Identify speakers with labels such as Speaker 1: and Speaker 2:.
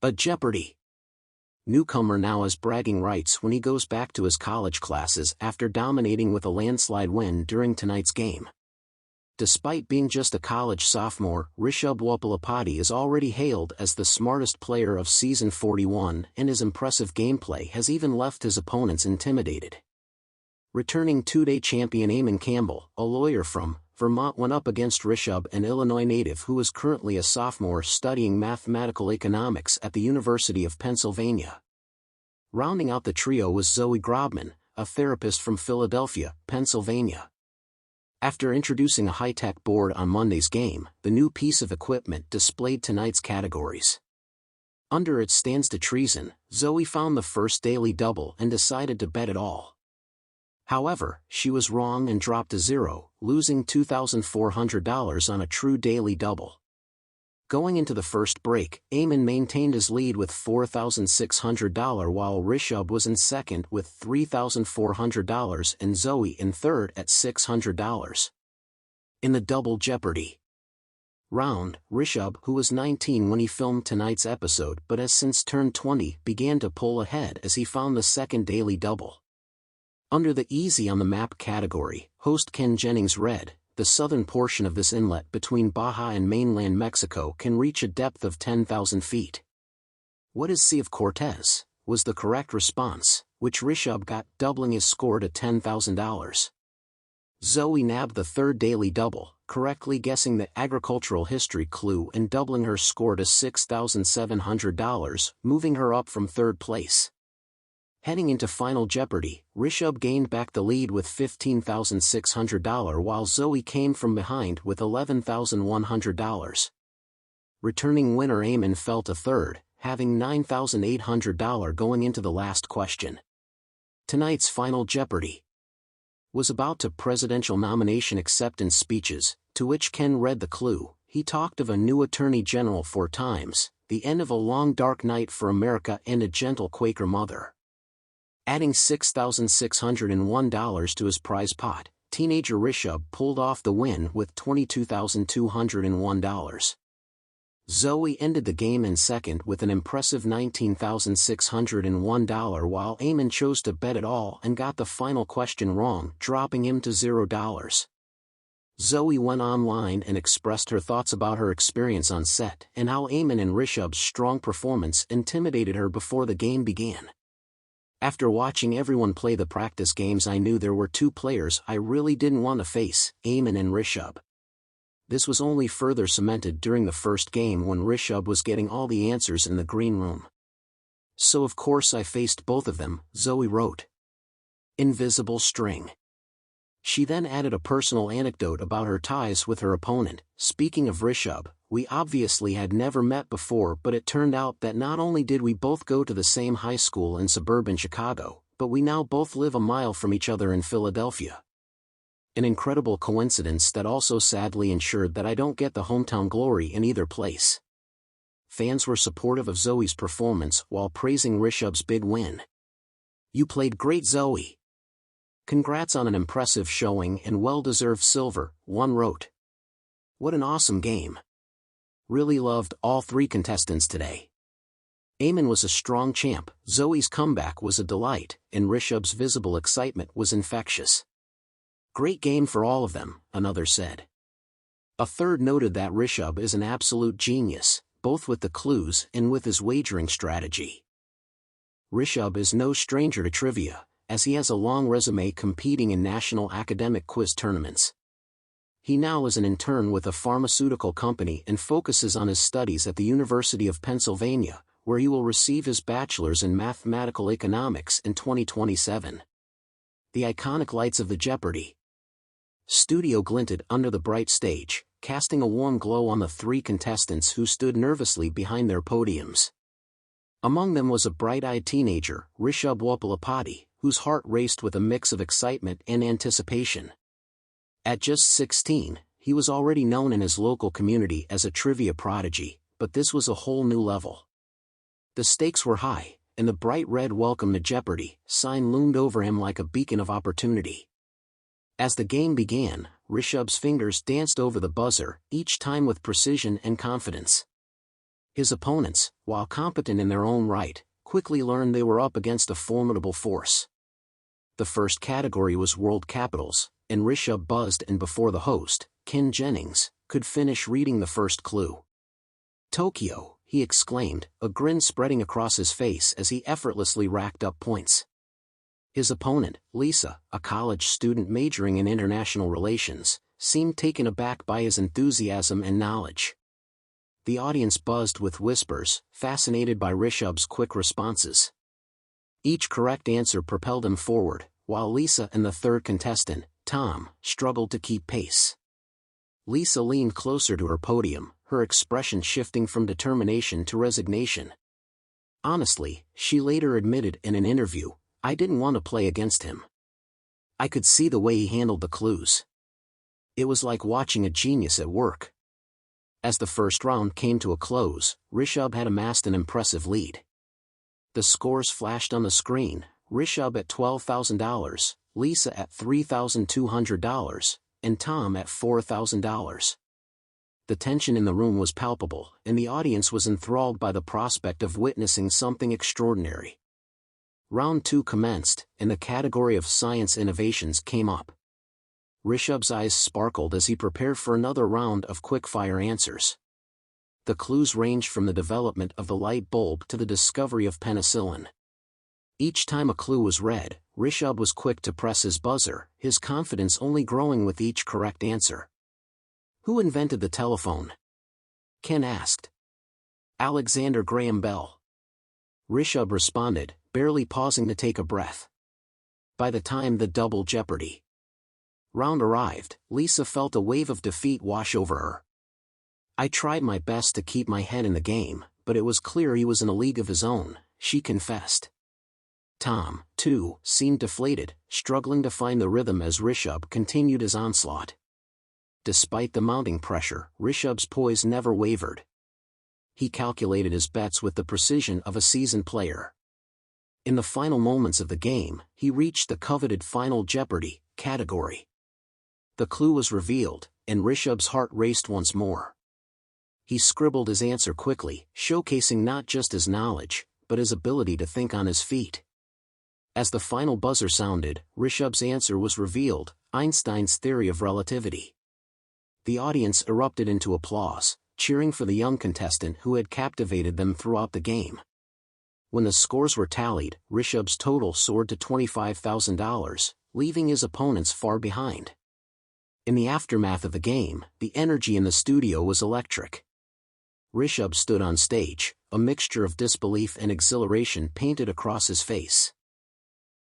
Speaker 1: A Jeopardy! Newcomer now has bragging rights when he goes back to his college classes after dominating with a landslide win during tonight's game. Despite being just a college sophomore, Rishabh Wuppalapati is already hailed as the smartest player of season 41, and his impressive gameplay has even left his opponents intimidated. Returning two-day champion Eamon Campbell, a lawyer from Vermont, went up against Rishabh, an Illinois native who is currently a sophomore studying mathematical economics at the University of Pennsylvania. Rounding out the trio was Zoe Grobman, a therapist from Philadelphia, Pennsylvania. After introducing a high-tech board on Monday's game, the new piece of equipment displayed tonight's categories. Under it stands to treason, Zoe found the first daily double and decided to bet it all. However, she was wrong and dropped a zero, losing $2,400 on a true daily double. Going into the first break, Eamon maintained his lead with $4,600 while Rishabh was in second with $3,400 and Zoe in third at $600. In the Double Jeopardy round, Rishabh, who was 19 when he filmed tonight's episode but has since turned 20, began to pull ahead as he found the second daily double. Under the Easy on the Map category, host Ken Jennings read, "The southern portion of this inlet between Baja and mainland Mexico can reach a depth of 10,000 feet. What is Sea of Cortez?" was the correct response, which Rishabh got, doubling his score to $10,000. Zoe nabbed the third daily double, correctly guessing the agricultural history clue and doubling her score to $6,700, moving her up from third place. Heading into Final Jeopardy, Rishabh gained back the lead with $15,600 while Zoe came from behind with $11,100. Returning winner Eamon fell to third, having $9,800 going into the last question. Tonight's Final Jeopardy was about to presidential nomination acceptance speeches, to which Ken read the clue. He talked of a new attorney general 4 times, the end of a long dark night for America, and a gentle Quaker mother. Adding $6,601 to his prize pot, teenager Rishabh pulled off the win with $22,201. Zoe ended the game in second with an impressive $19,601 while Eamon chose to bet it all and got the final question wrong, dropping him to $0. Zoe went online and expressed her thoughts about her experience on set and how Eamon and Rishabh's strong performance intimidated her before the game began. "After watching everyone play the practice games, I knew there were 2 players I really didn't want to face, Eamon and Rishabh. This was only further cemented during the first game when Rishabh was getting all the answers in the green room. So of course I faced both of them," Zoe wrote. Invisible string. She then added a personal anecdote about her ties with her opponent. "Speaking of Rishabh, we obviously had never met before, but it turned out that not only did we both go to the same high school in suburban Chicago, but we now both live a mile from each other in Philadelphia. An incredible coincidence that also sadly ensured that I don't get the hometown glory in either place." Fans were supportive of Zoe's performance while praising Rishabh's big win. "You played great, Zoe. Congrats on an impressive showing and well-deserved silver," one wrote. "What an awesome game. Really loved all 3 contestants today. Eamon was a strong champ, Zoe's comeback was a delight, and Rishabh's visible excitement was infectious. Great game for all of them," another said. A third noted that Rishabh is an absolute genius, both with the clues and with his wagering strategy. Rishabh is no stranger to trivia, as he has a long resume competing in national academic quiz tournaments. He now is an intern with a pharmaceutical company and focuses on his studies at the University of Pennsylvania, where he will receive his bachelor's in mathematical economics in 2027. The iconic lights of the Jeopardy studio glinted under the bright stage, casting a warm glow on the 3 contestants who stood nervously behind their podiums. Among them was a bright-eyed teenager, Rishabh Wuppalapati, whose heart raced with a mix of excitement and anticipation. At just 16, he was already known in his local community as a trivia prodigy, but this was a whole new level. The stakes were high, and the bright red "Welcome to Jeopardy" sign loomed over him like a beacon of opportunity. As the game began, Rishabh's fingers danced over the buzzer, each time with precision and confidence. His opponents, while competent in their own right, quickly learned they were up against a formidable force. The first category was world capitals, and Rishabh buzzed in before the host, Jennings, could finish reading the first clue. Tokyo, he exclaimed, a grin spreading across his face as he effortlessly racked up points. His opponent, Lisa, a college student majoring in international relations, seemed taken aback by his enthusiasm and knowledge. The audience buzzed with whispers, fascinated by Rishabh's quick responses. Each correct answer propelled him forward, while Lisa and the third contestant, Tom, struggled to keep pace. Lisa leaned closer to her podium, her expression shifting from determination to resignation. Honestly, she later admitted in an interview, I didn't want to play against him. I could see the way he handled the clues. It was like watching a genius at work. As the first round came to a close, Rishabh had amassed an impressive lead. The scores flashed on the screen, Rishabh at $12,000, Lisa at $3,200, and Tom at $4,000. The tension in the room was palpable, and the audience was enthralled by the prospect of witnessing something extraordinary. Round 2 commenced, and the category of science innovations came up. Rishabh's eyes sparkled as he prepared for another round of quick-fire answers. The clues ranged from the development of the light bulb to the discovery of penicillin. Each time a clue was read, Rishabh was quick to press his buzzer, his confidence only growing with each correct answer. Who invented the telephone? Ken asked. Alexander Graham Bell. Rishabh responded, barely pausing to take a breath. By the time the double Jeopardy round arrived, Lisa felt a wave of defeat wash over her. I tried my best to keep my head in the game, but it was clear he was in a league of his own, she confessed. Tom, too, seemed deflated, struggling to find the rhythm as Rishabh continued his onslaught. Despite the mounting pressure, Rishabh's poise never wavered. He calculated his bets with the precision of a seasoned player. In the final moments of the game, he reached the coveted Final Jeopardy category. The clue was revealed, and Rishabh's heart raced once more. He scribbled his answer quickly, showcasing not just his knowledge, but his ability to think on his feet. As the final buzzer sounded, Rishabh's answer was revealed, Einstein's theory of relativity. The audience erupted into applause, cheering for the young contestant who had captivated them throughout the game. When the scores were tallied, Rishabh's total soared to $25,000, leaving his opponents far behind. In the aftermath of the game, the energy in the studio was electric. Rishabh stood on stage, a mixture of disbelief and exhilaration painted across his face.